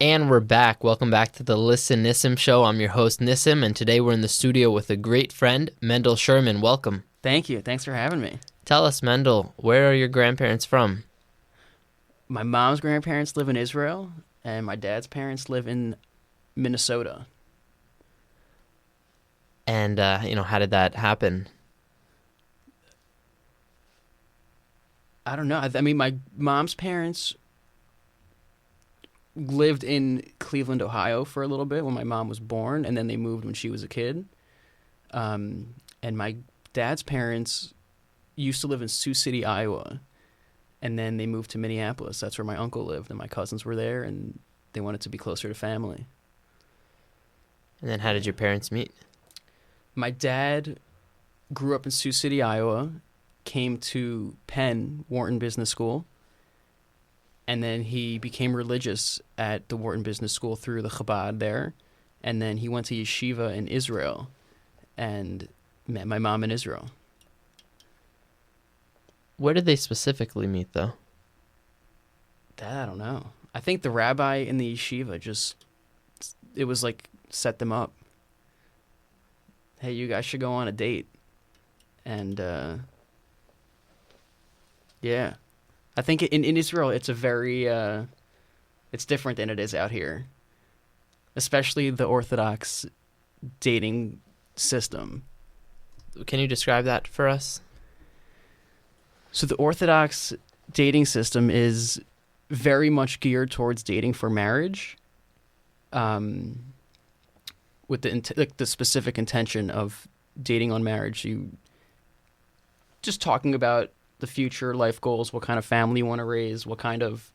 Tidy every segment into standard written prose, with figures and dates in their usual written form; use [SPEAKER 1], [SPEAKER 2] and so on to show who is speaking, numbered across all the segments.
[SPEAKER 1] And we're back. Welcome back to the Listen Nissim show. I'm your host, Nissim, and today we're in the studio with a great friend, Mendel Sherman. Welcome.
[SPEAKER 2] Thank you. Thanks for having me.
[SPEAKER 1] Tell us, Mendel, where are your grandparents from?
[SPEAKER 2] My mom's grandparents live in Israel, and my dad's parents live in Minnesota.
[SPEAKER 1] And, how did that happen?
[SPEAKER 2] I don't know. I mean, my mom's parents lived in Cleveland, Ohio for a little bit when my mom was born, and then they moved when she was a kid. And my dad's parents used to live in Sioux City, Iowa, and then they moved to Minneapolis. That's where my uncle lived, and my cousins were there, and they wanted to be closer to family.
[SPEAKER 1] And then how did your parents meet?
[SPEAKER 2] My dad grew up in Sioux City, Iowa, came to Penn, Wharton Business School, and then he became religious at the Wharton Business School through the Chabad there, and then he went to yeshiva in Israel and met my mom in Israel.
[SPEAKER 1] Where did they specifically meet, though?
[SPEAKER 2] That I don't know. I think the rabbi in the yeshiva it was like set them up. Hey, you guys should go on a date. And, yeah. I think in Israel, it's a very, it's different than it is out here. Especially the Orthodox dating system.
[SPEAKER 1] Can you describe that for us?
[SPEAKER 2] So the Orthodox dating system is very much geared towards dating for marriage, with the specific intention of dating on marriage. You just talking about the future life goals, what kind of family you want to raise, what kind of,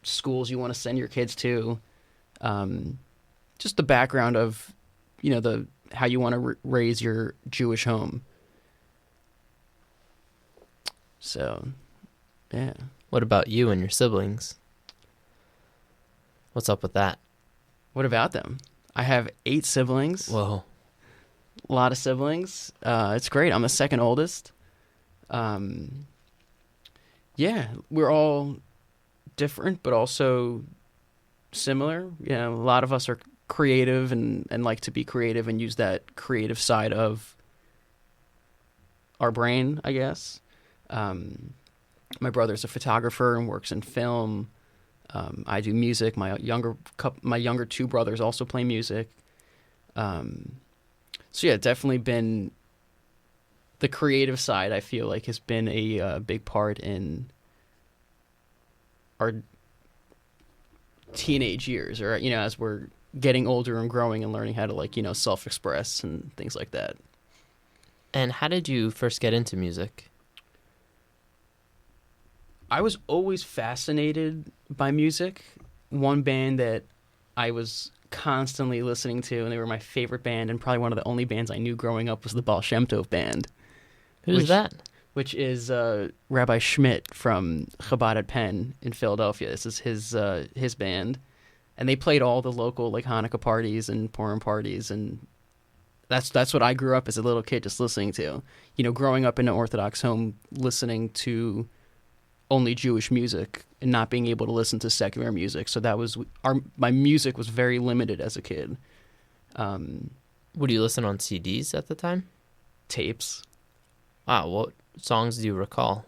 [SPEAKER 2] schools you want to send your kids to, just the background of, how you want to raise your Jewish home. So, yeah.
[SPEAKER 1] What about you and your siblings? What's up with that?
[SPEAKER 2] What about them? I have 8 siblings.
[SPEAKER 1] Whoa.
[SPEAKER 2] A lot of siblings. It's great. I'm the second oldest. Yeah, we're all different, but also similar. A lot of us are creative and like to be creative and use that creative side of our brain, I guess. My brother's a photographer and works in film. I do music. My younger 2 brothers also play music. So yeah, definitely been the creative side. I feel like has been a big part in our teenage years, or as we're getting older and growing and learning how to self-express and things like that.
[SPEAKER 1] And how did you first get into music?
[SPEAKER 2] I was always fascinated by music. One band that I was constantly listening to, and they were my favorite band, and probably one of the only bands I knew growing up, was the Baal Shem Tov Band.
[SPEAKER 1] Who's that?
[SPEAKER 2] Which is Rabbi Schmidt from Chabad at Penn in Philadelphia. This is his band. And they played all the local Hanukkah parties and Purim parties, and that's what I grew up as a little kid just listening to. Growing up in an Orthodox home, listening to only Jewish music and not being able to listen to secular music. So that was my music was very limited as a kid.
[SPEAKER 1] Would you listen on CDs at the time?
[SPEAKER 2] Tapes.
[SPEAKER 1] Wow, what songs do you recall?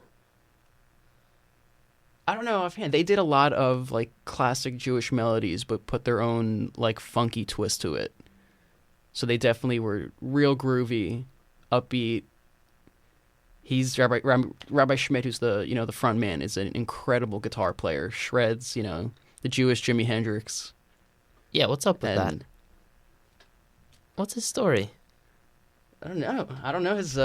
[SPEAKER 2] I don't know offhand. They did a lot of classic Jewish melodies, but put their own funky twist to it. So they definitely were real groovy, upbeat. He's Rabbi Schmidt, who's the front man, is an incredible guitar player. Shreds, the Jewish Jimi Hendrix.
[SPEAKER 1] Yeah, what's up with that? What's his story?
[SPEAKER 2] I don't know his.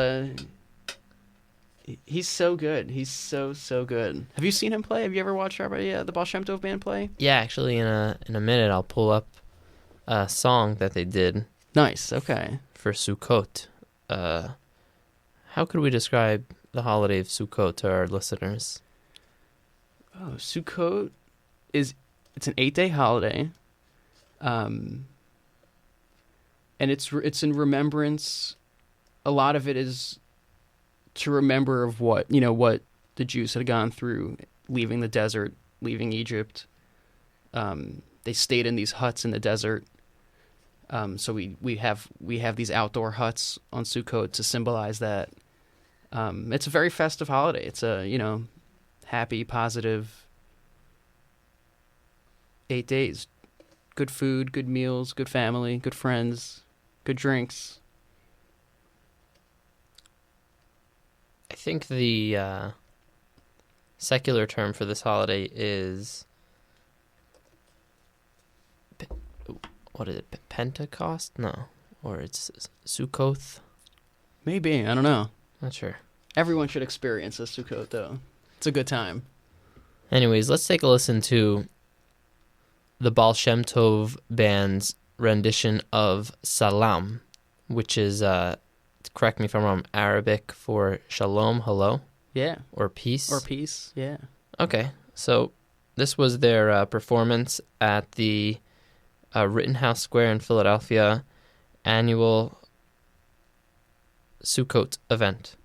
[SPEAKER 2] He's so good. He's so good. Have you seen him play? Have you ever watched the Baal Shem Tov Band play?
[SPEAKER 1] Yeah, actually, in a minute, I'll pull up a song that they did.
[SPEAKER 2] Nice. Okay.
[SPEAKER 1] For Sukkot. How could we describe the holiday of Sukkot to our listeners?
[SPEAKER 2] Oh, Sukkot it's an 8-day holiday, and it's in remembrance. A lot of it is to remember of what the Jews had gone through, leaving the desert, leaving Egypt, They stayed in these huts in the desert. So we have these outdoor huts on Sukkot to symbolize that. It's a very festive holiday. It's a, happy, positive 8 days. Good food, good meals, good family, good friends, good drinks.
[SPEAKER 1] I think the secular term for this holiday is, what is it, Pentecost? No. Or it's Sukkoth?
[SPEAKER 2] Maybe, I don't know.
[SPEAKER 1] Not sure.
[SPEAKER 2] Everyone should experience a Sukkot, though. It's a good time.
[SPEAKER 1] Anyways, let's take a listen to the Baal Shem Tov band's rendition of Salam, which is, correct me if I'm wrong, Arabic for shalom, hello?
[SPEAKER 2] Yeah.
[SPEAKER 1] Or peace?
[SPEAKER 2] Or peace, yeah.
[SPEAKER 1] Okay, so this was their performance at the Rittenhouse Square in Philadelphia annual Sukkot event.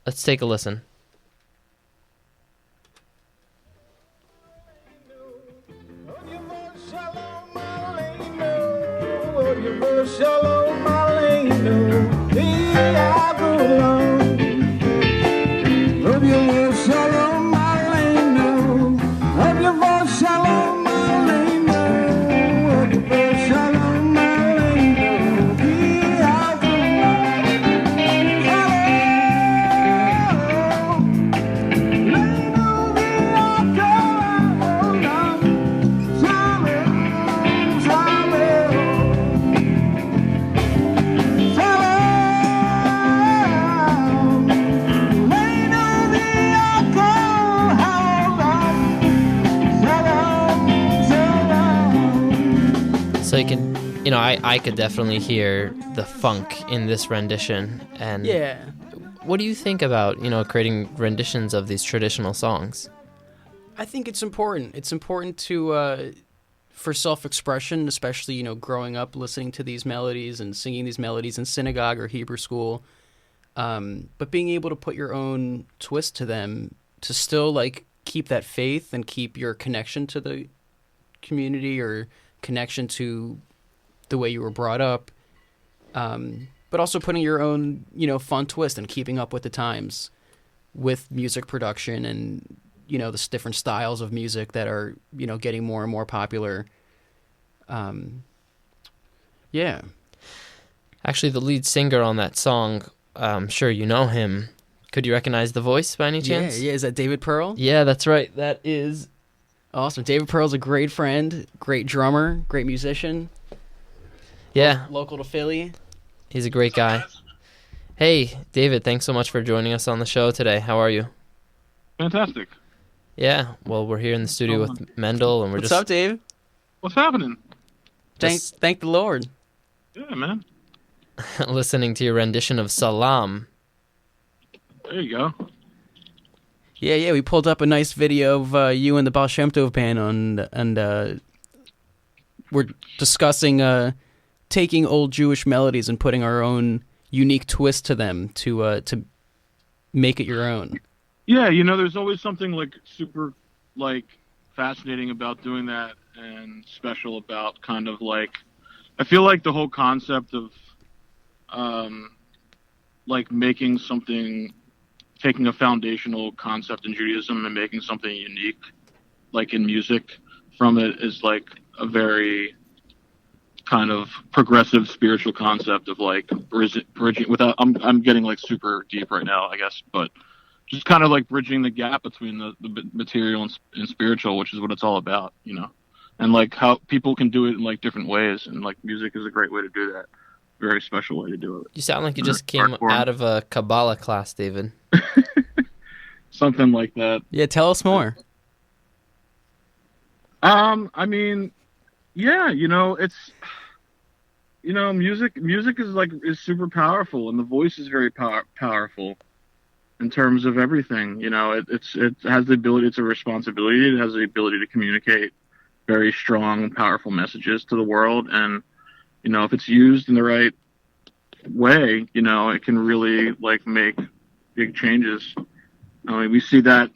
[SPEAKER 1] Let's take a listen. So you can, I could definitely hear the funk in this rendition. And
[SPEAKER 2] yeah.
[SPEAKER 1] What do you think about, creating renditions of these traditional songs?
[SPEAKER 2] I think it's important. It's important to, for self-expression, especially, growing up listening to these melodies and singing these melodies in synagogue or Hebrew school. But being able to put your own twist to them to still, keep that faith and keep your connection to the community or connection to the way you were brought up, but also putting your own, fun twist and keeping up with the times with music production and, the different styles of music that are, getting more and more popular. Yeah.
[SPEAKER 1] Actually, the lead singer on that song, I'm sure you know him. Could you recognize the voice by any chance?
[SPEAKER 2] Yeah. Is that David Pearl?
[SPEAKER 1] Yeah, that's right. That is...
[SPEAKER 2] Awesome. David Pearl's a great friend, great drummer, great musician.
[SPEAKER 1] Yeah.
[SPEAKER 2] Local to Philly.
[SPEAKER 1] He's a great guy. Hey, David, thanks so much for joining us on the show today. How are you?
[SPEAKER 3] Fantastic.
[SPEAKER 1] Yeah, well, we're here in the studio with Mendel, and we're
[SPEAKER 2] What's up, Dave?
[SPEAKER 3] What's happening?
[SPEAKER 2] Thank the Lord.
[SPEAKER 3] Yeah, man.
[SPEAKER 1] listening to your rendition of Salam.
[SPEAKER 3] There you go.
[SPEAKER 2] Yeah, we pulled up a nice video of you and the Baal Shem Tov band and we're discussing taking old Jewish melodies and putting our own unique twist to them to make it your own.
[SPEAKER 3] Yeah, there's always something super fascinating about doing that and special about kind of I feel like the whole concept of making something, taking a foundational concept in Judaism and making something unique, in music from it is a very kind of progressive spiritual concept of bridging without, I'm getting super deep right now, I guess, but just kind of bridging the gap between the material and spiritual, which is what it's all about, and how people can do it in different ways. And music is a great way to do that. Very special way to do it.
[SPEAKER 1] You sound like you just came out of a Kabbalah class, David.
[SPEAKER 3] Something like that.
[SPEAKER 2] Yeah, tell us more.
[SPEAKER 3] I mean, yeah, it's, music is super powerful, and the voice is very powerful in terms of everything. It has the ability, it's a responsibility. It has the ability to communicate very strong, powerful messages to the world. And, if it's used in the right way, it can really make big changes. I mean, we see that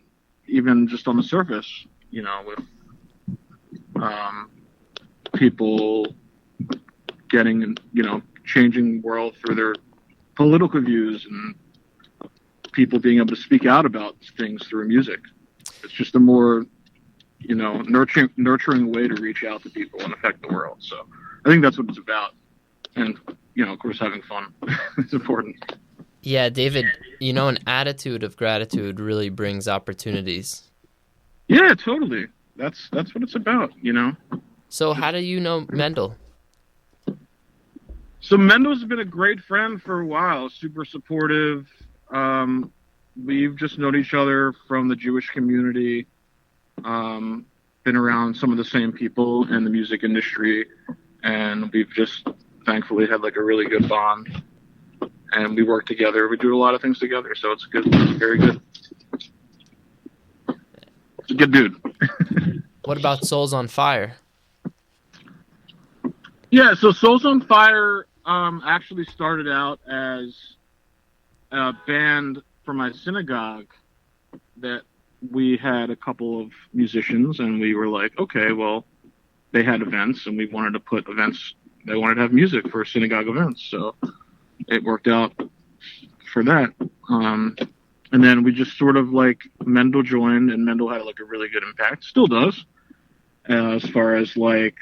[SPEAKER 3] even just on the surface, with people getting, changing the world through their political views, and people being able to speak out about things through music. It's just a more, nurturing way to reach out to people and affect the world. So I think that's what it's about. And, of course, having fun is important.
[SPEAKER 1] Yeah, David, an attitude of gratitude really brings opportunities.
[SPEAKER 3] Yeah, totally. That's what it's about,
[SPEAKER 1] So how do you know Mendel?
[SPEAKER 3] So Mendel's been a great friend for a while, super supportive. We've just known each other from the Jewish community, been around some of the same people in the music industry, and we've just thankfully had like a really good bond. And we work together. We do a lot of things together, so it's good. It's very good. It's a good dude.
[SPEAKER 1] What about Souls on Fire?
[SPEAKER 3] Yeah, so Souls on Fire actually started out as a band for my synagogue that we had a couple of musicians, and we were like, okay, well, they had events, and we wanted to put events. They wanted to have music for synagogue events, so it worked out for that. And then we just sort of like Mendel joined, and Mendel had like a really good impact, still does, as far as like,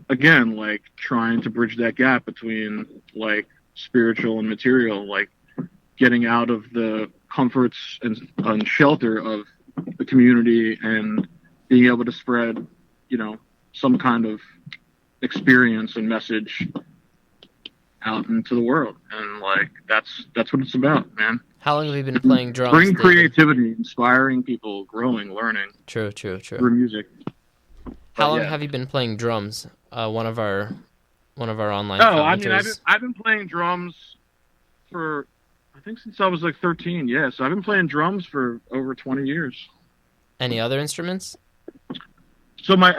[SPEAKER 3] again, like trying to bridge that gap between like spiritual and material, like getting out of the comforts and shelter of the community and being able to spread, some kind of experience and message out into the world. And like that's what it's about, man.
[SPEAKER 1] How long have you been playing drums?
[SPEAKER 3] Bring
[SPEAKER 1] David?
[SPEAKER 3] creativity, inspiring people, growing, learning.
[SPEAKER 1] True.
[SPEAKER 3] Through music.
[SPEAKER 1] How long have you been playing drums? One of our online.
[SPEAKER 3] Oh, I mean, I've been playing drums for, I think, since I was like 13. Yeah, so I've been playing drums for over 20 years.
[SPEAKER 1] Any other instruments?
[SPEAKER 3] So my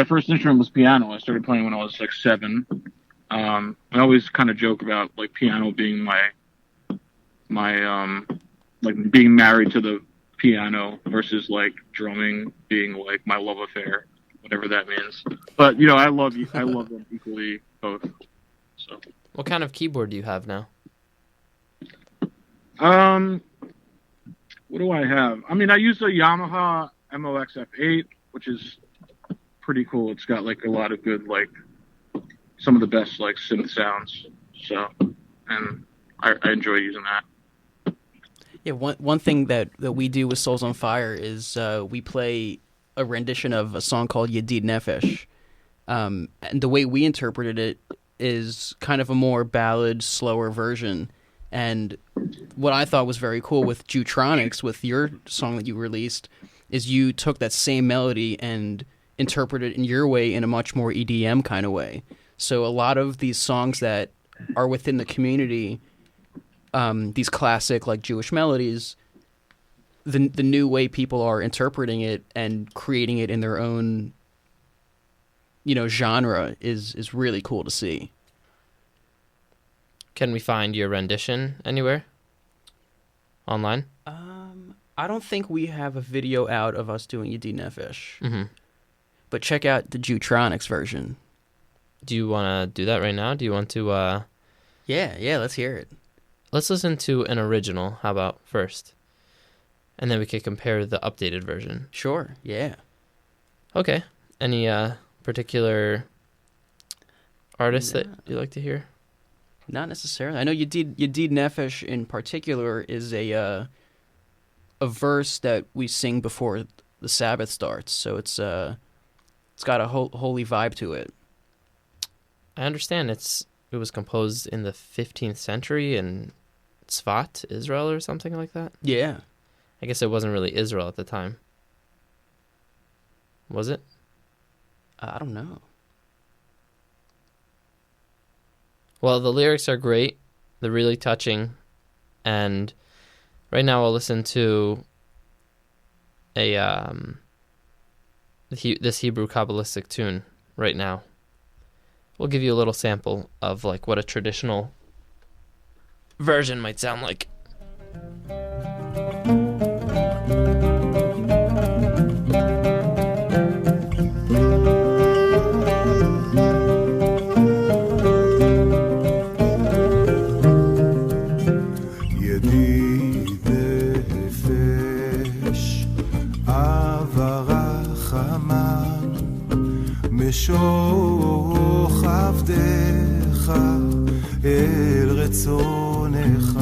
[SPEAKER 3] first instrument was piano. I started playing when I was like 7. I always kind of joke about like piano being my like being married to the piano versus like drumming being like my love affair, whatever that means. But I love them equally, both. So.
[SPEAKER 1] What kind of keyboard do you have now?
[SPEAKER 3] What do I have? I mean, I use a Yamaha MOX F8, which is pretty cool. It's got like a lot of good, like some of the best like synth sounds. So, and I enjoy using that.
[SPEAKER 2] Yeah, one thing that we do with Souls on Fire is we play a rendition of a song called Yedid Nefesh. And the way we interpreted it is kind of a more ballad, slower version. And what I thought was very cool with Jewtronics, with your song that you released, is you took that same melody and interpreted it in your way, in a much more EDM kind of way. So a lot of these songs that are within the community, these classic like Jewish melodies, the new way people are interpreting it and creating it in their own, genre is really cool to see.
[SPEAKER 1] Can we find your rendition anywhere? Online?
[SPEAKER 2] I don't think we have a video out of us doing Yedid Nefesh.
[SPEAKER 1] Mm-hmm.
[SPEAKER 2] But check out the Jewtronics version.
[SPEAKER 1] Do you want to do that right now? Do you want to...
[SPEAKER 2] Yeah, let's hear it.
[SPEAKER 1] Let's listen to an original, how about, first? And then we can compare the updated version.
[SPEAKER 2] Sure, yeah.
[SPEAKER 1] Okay. Any particular artists that you like to hear?
[SPEAKER 2] Not necessarily. I know Yedid Nefesh in particular is a verse that we sing before the Sabbath starts, so it's got a holy vibe to it.
[SPEAKER 1] I understand it was composed in the 15th century in Tzfat, Israel, or something like that.
[SPEAKER 2] Yeah.
[SPEAKER 1] I guess it wasn't really Israel at the time. Was it?
[SPEAKER 2] I don't know.
[SPEAKER 1] Well, the lyrics are great. They're really touching. And right now I'll listen to this Hebrew Kabbalistic tune right now. We'll give you a little sample of like what a traditional version might sound like.
[SPEAKER 4] המן משוך עבדך אל רצונך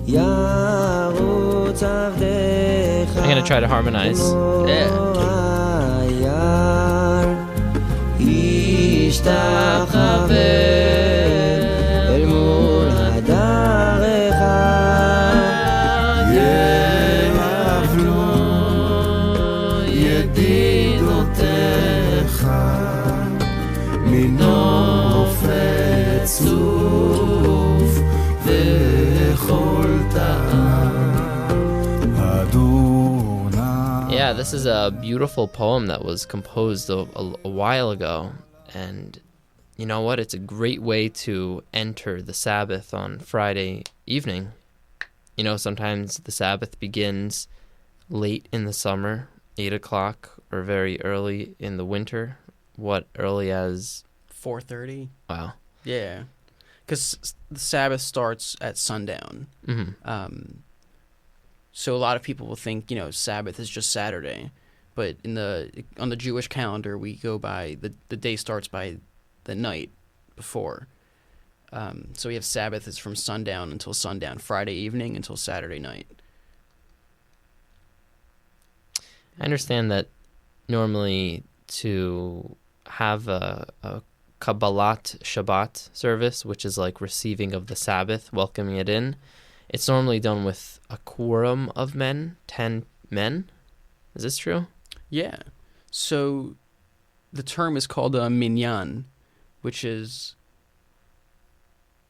[SPEAKER 4] ירוץ עבדך
[SPEAKER 1] I'm gonna try to harmonize.
[SPEAKER 4] ישתחווה אל מול הדרך יבלו ידידותיך מנוף צוף וכל טעם אדוני.
[SPEAKER 1] Yeah, this is a beautiful poem that was composed a while ago. And you know what? It's a great way to enter the Sabbath on Friday evening. You know, sometimes the Sabbath begins late in the summer, 8 o'clock, or very early in the winter. What, early as?
[SPEAKER 2] 4:30.
[SPEAKER 1] Wow.
[SPEAKER 2] Yeah. Because the Sabbath starts at sundown.
[SPEAKER 1] Mm-hmm.
[SPEAKER 2] So a lot of people will think, you know, Sabbath is just Saturday. But on the Jewish calendar, we go by the day starts by the night before. So we have Sabbath is from sundown until sundown, Friday evening until Saturday night.
[SPEAKER 1] I understand that normally to have a Kabbalat Shabbat service, which is like receiving of the Sabbath, welcoming it in, it's normally done with a quorum of men, 10 men. Is this true?
[SPEAKER 2] Yeah. So the term is called a minyan, which is,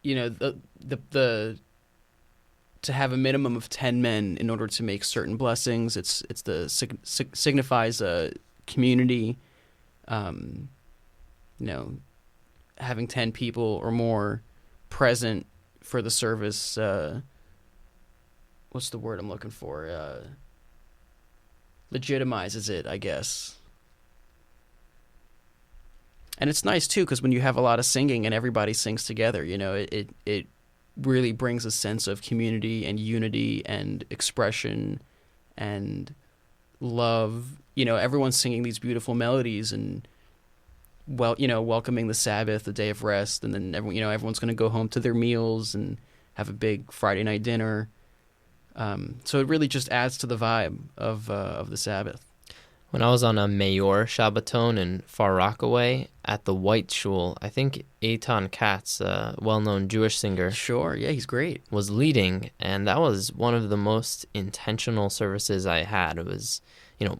[SPEAKER 2] you know, the to have a minimum of 10 men in order to make certain blessings. It's signifies a community, you know, having 10 people or more present for the service. What's the word I'm looking for? Legitimizes it, I guess. And it's nice too, because when you have a lot of singing and everybody sings together, you know, it really brings a sense of community and unity and expression and love. You know, everyone's singing these beautiful melodies and, well, you know, welcoming the Sabbath, the day of rest, and then everyone's going to go home to their meals and have a big Friday night dinner. So it really just adds to the vibe of the Sabbath.
[SPEAKER 1] When I was on a Mayor Shabbaton in Far Rockaway at the White Shul, I think Eitan Katz, a well-known Jewish singer,
[SPEAKER 2] Sure, yeah, he's great,
[SPEAKER 1] was leading, and that was one of the most intentional services I had. It was, you know,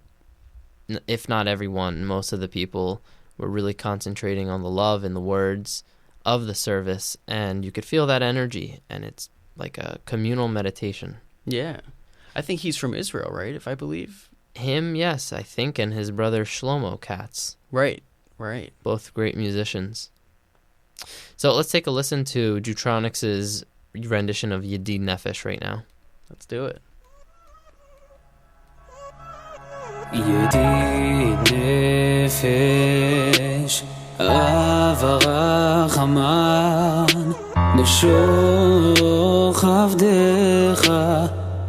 [SPEAKER 1] if not everyone, most of the people were really concentrating on the love and the words of the service, and you could feel that energy, and it's like a communal meditation.
[SPEAKER 2] Yeah. I think he's from Israel, right, if I believe?
[SPEAKER 1] Him, yes, I think, and his brother Shlomo Katz.
[SPEAKER 2] Right.
[SPEAKER 1] Both great musicians. So let's take a listen to Jutronics' rendition of Yedid Nefesh right now.
[SPEAKER 2] Let's do it.
[SPEAKER 5] Yedid Nefesh Avarach Haman Neshach Avdecha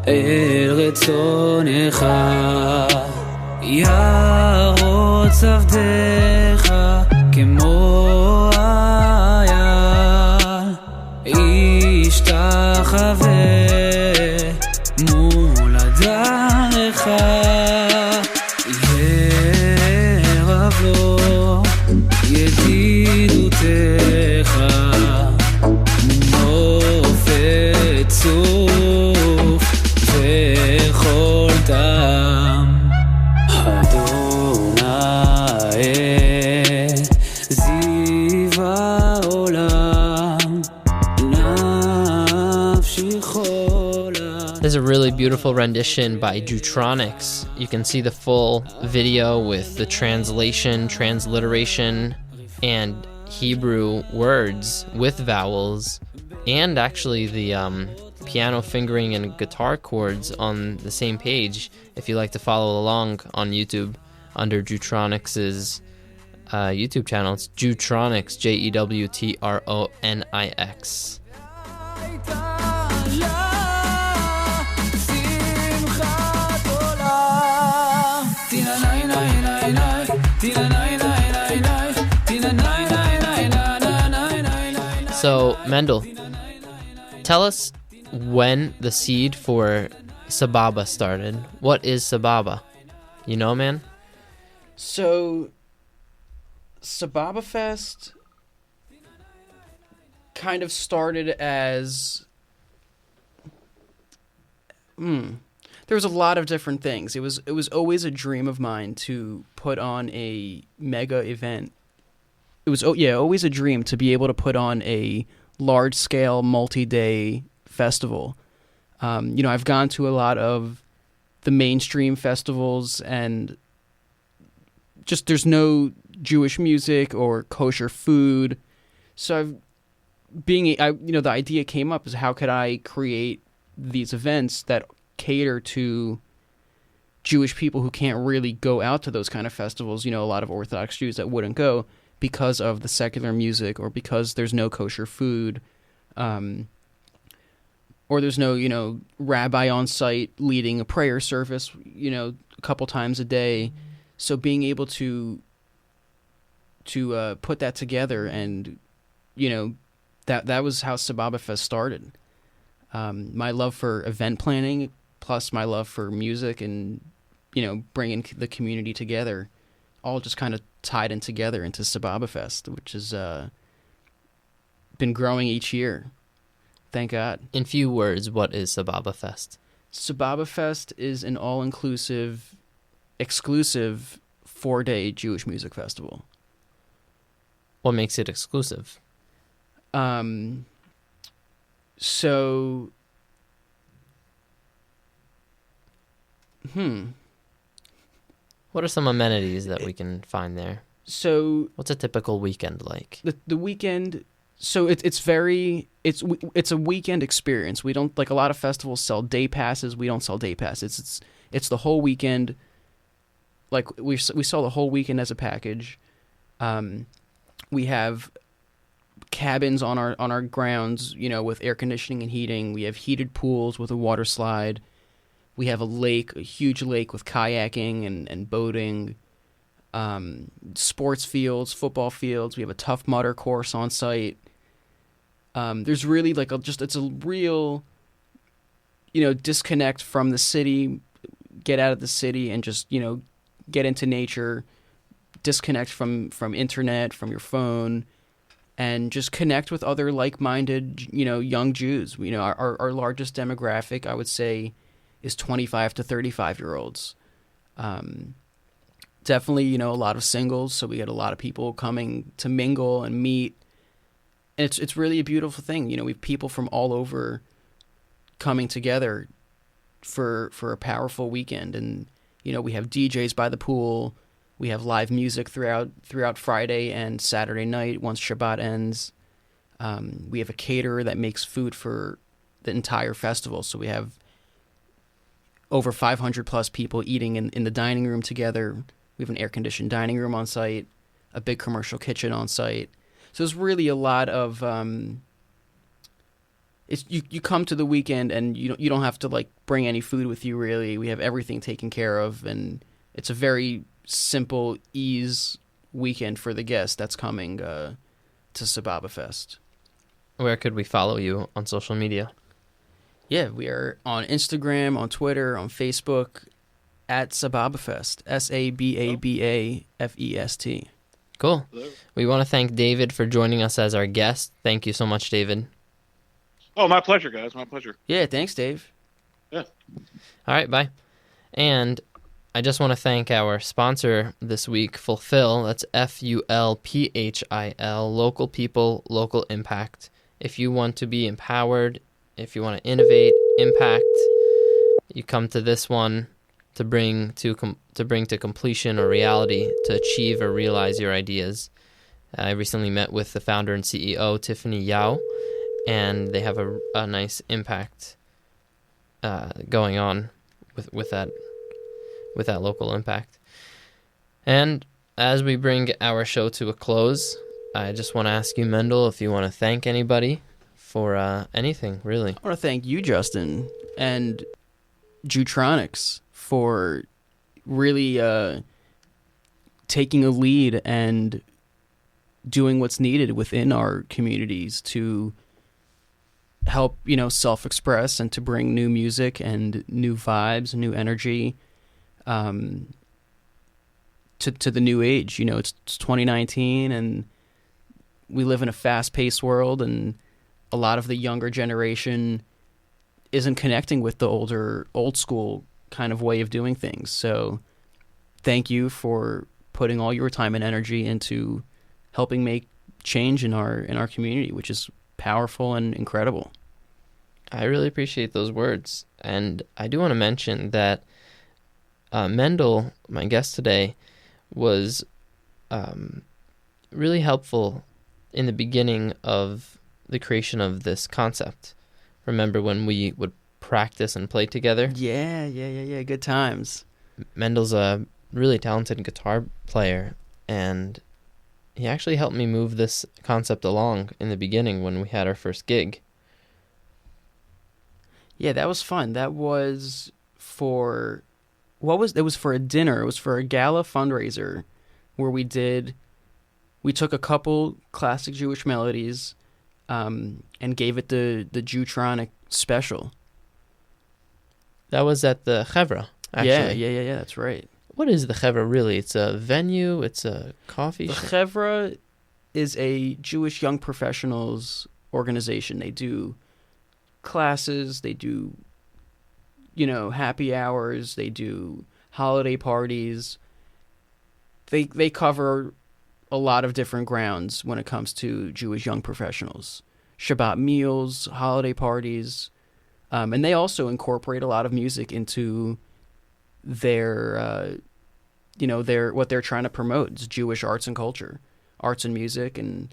[SPEAKER 5] אל רצונך ירוץ עבדך כמו אייל ישתחווה מול הדרך ירב לו ידידותיך נוף צוף וכל טעם אדוני זיו העולם נפשי חולה.
[SPEAKER 1] There's a really beautiful rendition by Jutronics. You can see the full video with the transliteration, and Hebrew words with vowels, and actually the piano fingering and guitar chords on the same page if you like to follow along on YouTube under Jutronics' YouTube channel. It's Jutronics, Jewtronix. So, Mendel, tell us when the seed for Sababa started. What is Sababa? You know, man?
[SPEAKER 2] So, Sababa Fest kind of started as... There was a lot of different things. It was always a dream of mine to put on a mega event. It was always a dream to be able to put on a large-scale, multi-day festival. I've gone to a lot of the mainstream festivals, and just there's no Jewish music or kosher food. So the idea came up is how could I create these events that cater to Jewish people who can't really go out to those kind of festivals. A lot of Orthodox Jews that wouldn't go because of the secular music, or because there's no kosher food, or there's no, rabbi on site leading a prayer service, a couple times a day. So being able to put that together, and, that was how Sababa Fest started. My love for event planning, plus my love for music and, bringing the community together, all just kind of tied in together into Sababa Fest, which has been growing each year. Thank God.
[SPEAKER 1] In few words, what is Sababa Fest?
[SPEAKER 2] Sababa Fest is an all-inclusive, exclusive 4-day Jewish music festival.
[SPEAKER 1] What makes it exclusive?
[SPEAKER 2] So...
[SPEAKER 1] What are some amenities that we can find there?
[SPEAKER 2] So
[SPEAKER 1] what's a typical weekend like?
[SPEAKER 2] The weekend, so it's a weekend experience. We don't, like a lot of festivals sell day passes. We don't sell day passes. It's the whole weekend. Like we sell the whole weekend as a package. We have cabins on our grounds, with air conditioning and heating. We have heated pools with a water slide. We have a huge lake with kayaking and boating, sports fields, football fields. We have a Tough Mudder course on site. There's really it's a real, disconnect from the city, get out of the city and just, get into nature, disconnect from internet, from your phone, and just connect with other like-minded, young Jews. Our largest demographic, I would say, is 25 to 35-year-olds. Definitely, a lot of singles, so we get a lot of people coming to mingle and meet. And it's really a beautiful thing. We have people from all over coming together for a powerful weekend. And, we have DJs by the pool. We have live music throughout Friday and Saturday night once Shabbat ends. We have a caterer that makes food for the entire festival. So we have over 500 plus people eating in the dining room together. We have an air-conditioned dining room on site, a big commercial kitchen on site. So there's really a lot of you come to the weekend and you don't have to bring any food with you really. We have everything taken care of, and it's a very simple ease weekend for the guest that's coming to Sababa Fest.
[SPEAKER 1] Where could we follow you on social media?
[SPEAKER 2] Yeah, we are on Instagram, on Twitter, on Facebook, at Sababa Fest, SABABAFEST.
[SPEAKER 1] Cool.
[SPEAKER 3] Hello.
[SPEAKER 1] We want to thank David for joining us as our guest. Thank you so much, David.
[SPEAKER 3] Oh, my pleasure, guys. My pleasure.
[SPEAKER 2] Yeah, thanks, Dave.
[SPEAKER 3] Yeah.
[SPEAKER 1] All right, bye. And I just want to thank our sponsor this week, Fulfill. That's FULPHIL, local people, local impact. If you want to be empowered, if you want to innovate, impact, you come to this one to bring to completion or reality, to achieve or realize your ideas. I recently met with the founder and CEO, Tiffany Yao, and they have a nice impact going on with that local impact. And as we bring our show to a close, I just want to ask you, Mendel, if you want to thank anybody for anything, really.
[SPEAKER 2] I want to thank you, Justin, and Jewtronics for really taking a lead and doing what's needed within our communities to help, self-express and to bring new music and new vibes, new energy to the new age. It's 2019 and we live in a fast-paced world, and a lot of the younger generation isn't connecting with the old school kind of way of doing things. So thank you for putting all your time and energy into helping make change in our community, which is powerful and incredible.
[SPEAKER 1] I really appreciate those words. And I do want to mention that Mendel, my guest today, was really helpful in the beginning of the creation of this concept. Remember when we would practice and play together?
[SPEAKER 2] Yeah. Good times.
[SPEAKER 1] Mendel's a really talented guitar player, and he actually helped me move this concept along in the beginning when we had our first gig.
[SPEAKER 2] Yeah, that was fun. That was for it was for a dinner. It was for a gala fundraiser where we took a couple classic Jewish melodies and gave it the Jewtronic special.
[SPEAKER 1] That was at the Chevra, actually.
[SPEAKER 2] Yeah, that's right.
[SPEAKER 1] What is the Chevra really? It's a venue? It's a coffee
[SPEAKER 2] The
[SPEAKER 1] shop?
[SPEAKER 2] Chevra is a Jewish young professionals organization. They do classes, they do, happy hours, they do holiday parties. They cover a lot of different grounds when it comes to Jewish young professionals. Shabbat meals, holiday parties, and they also incorporate a lot of music into their what they're trying to promote. It's Jewish arts and culture, arts and music, and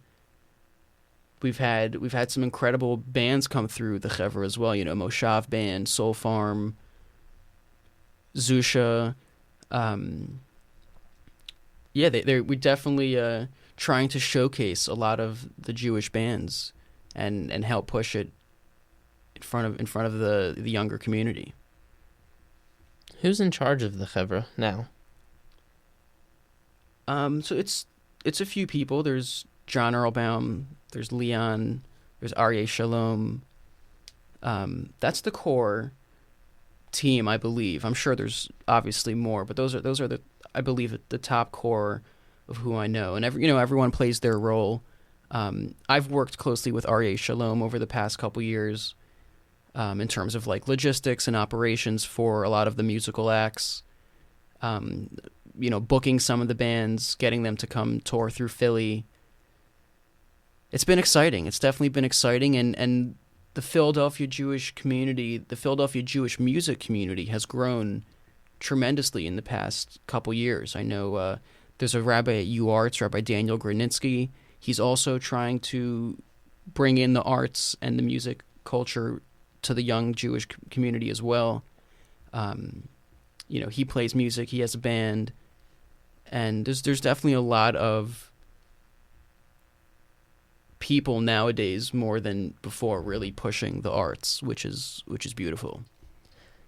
[SPEAKER 2] we've had some incredible bands come through the Chevra as well. Moshav Band, Soul Farm, Zusha. We definitely trying to showcase a lot of the Jewish bands and help push it in front of the younger community.
[SPEAKER 1] Who's in charge of the Chevra now?
[SPEAKER 2] So it's a few people. There's John Earlbaum, there's Leon, there's Aryeh Shalom. That's the core team, I believe. I'm sure there's obviously more, but those are the, I believe, the top core of who I know. And everyone plays their role. I've worked closely with Aryeh Shalom over the past couple years in terms of like logistics and operations for a lot of the musical acts. Booking some of the bands, getting them to come tour through Philly. It's been exciting. It's definitely been exciting, and the Philadelphia Jewish community, the Philadelphia Jewish music community has grown tremendously in the past couple years. I know there's a rabbi at UArts, Rabbi Daniel Grunitzky. He's also trying to bring in the arts and the music culture to the young Jewish community as well. He plays music, he has a band, and there's definitely a lot of people nowadays more than before really pushing the arts, which is beautiful.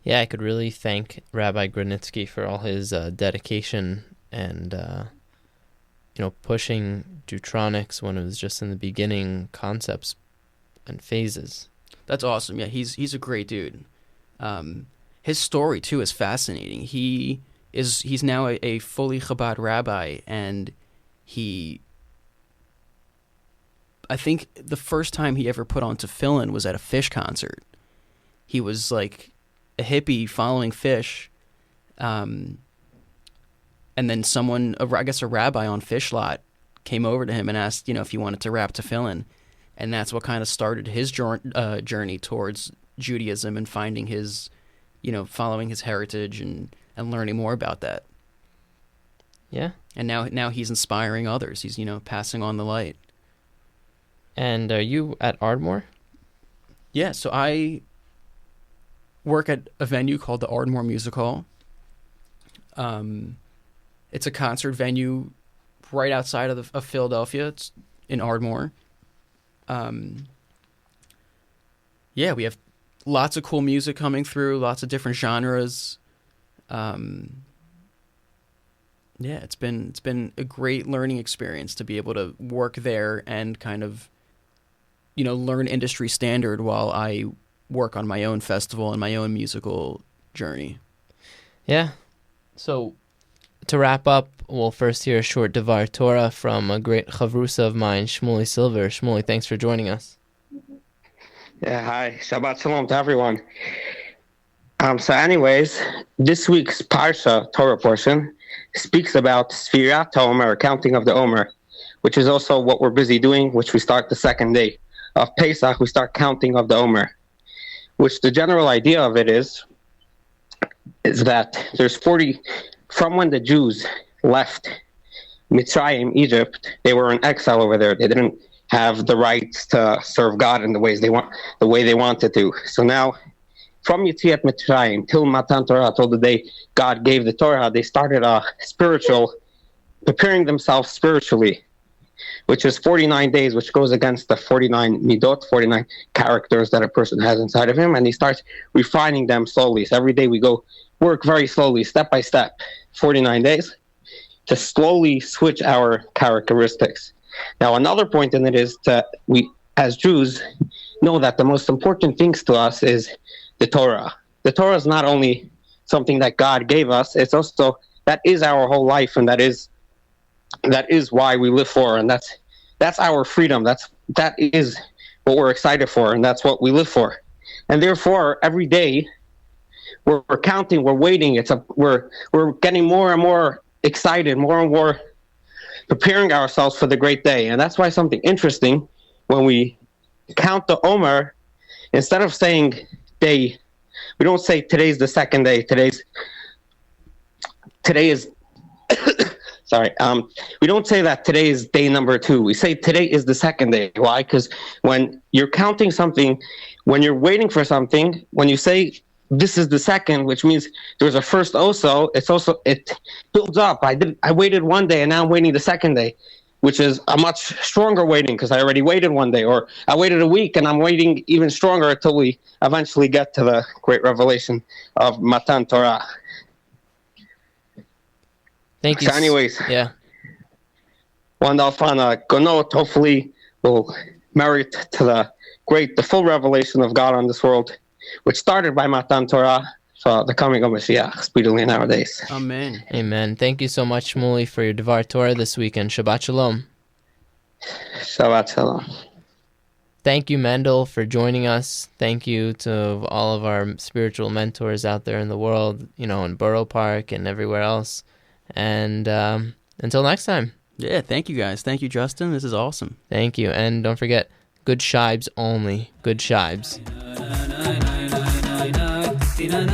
[SPEAKER 1] Yeah, I could really thank Rabbi Grunitzky for all his dedication and pushing Jewtronics when it was just in the beginning concepts and phases.
[SPEAKER 2] That's awesome. Yeah, he's a great dude. His story too is fascinating. He's now a fully Chabad rabbi, and I think the first time he ever put on tefillin was at a Fish concert. He was like a hippie following Fish, and then I guess a rabbi on Fish Lot, came over to him and asked, if he wanted to wrap tefillin, and that's what kind of started his journey towards Judaism and finding his, following his heritage and learning more about that.
[SPEAKER 1] Yeah.
[SPEAKER 2] And now he's inspiring others. He's, passing on the light.
[SPEAKER 1] And are you at Ardmore?
[SPEAKER 2] Yeah, so I work at a venue called the Ardmore Music Hall. It's a concert venue right outside of Philadelphia. It's in Ardmore. We have lots of cool music coming through, lots of different genres. Yeah, it's been a great learning experience to be able to work there and kind of, learn industry standard while I work on my own festival and my own musical journey.
[SPEAKER 1] Yeah. So to wrap up, we'll first hear a short Devar Torah from a great chavrusa of mine, Shmuley Silver. Shmuley, thanks for joining us.
[SPEAKER 6] Yeah, hi. Shabbat Shalom to everyone. So anyways, this week's Parsha, Torah portion, speaks about Sfirat HaOmer, counting of the Omer, which is also what we're busy doing, which we start the second day of Pesach. We start counting of the Omer, which the general idea of it is that there's 40, from when the Jews left Mitzrayim, Egypt, they were in exile over there. They didn't have the rights to serve God in the way they wanted to. So now, from Yetziat Mitzrayim till Matan Torah, till the day God gave the Torah, they started a spiritual, preparing themselves spiritually, which is 49 days, which goes against the 49 midot, 49 characters that a person has inside of him, and he starts refining them slowly. So every day we go work very slowly, step by step, 49 days, to slowly switch our characteristics. Now, another point in it is that we, as Jews, know that the most important things to us is the Torah. The Torah is not only something that God gave us, it's also, that is our whole life, and that is why we live for, and that's our freedom. That is what we're excited for, and that's what we live for. And therefore, every day we're counting, we're waiting. We're getting more and more excited, more and more preparing ourselves for the great day. And that's why something interesting, when we count the Omer, instead of saying day, we don't say today's the second day. Today is sorry. We don't say that today is day number 2. We say today is the second day. Why? Because when you're counting something, when you're waiting for something, when you say this is the second, which means there's a first also, it builds up. I waited one day and now I'm waiting the second day, which is a much stronger waiting because I already waited one day, or I waited a week and I'm waiting even stronger until we eventually get to the great revelation of Matan Torah.
[SPEAKER 1] Thank you.
[SPEAKER 6] So anyways,
[SPEAKER 1] yeah.
[SPEAKER 6] One Alfana Gonot hopefully will merit to the full revelation of God on this world, which started by Matan Torah, for the coming of Mashiach speedily in our days.
[SPEAKER 2] Amen.
[SPEAKER 1] Amen. Thank you so much, Shmuley, for your Devar Torah this weekend. Shabbat Shalom.
[SPEAKER 6] Shabbat Shalom.
[SPEAKER 1] Thank you, Mendel, for joining us. Thank you to all of our spiritual mentors out there in the world, in Borough Park and everywhere else. And until next time.
[SPEAKER 2] Yeah, thank you guys. Thank you, Justin. This is awesome.
[SPEAKER 1] Thank you. And don't forget, good shibes only. Good shibes.
[SPEAKER 5] Tina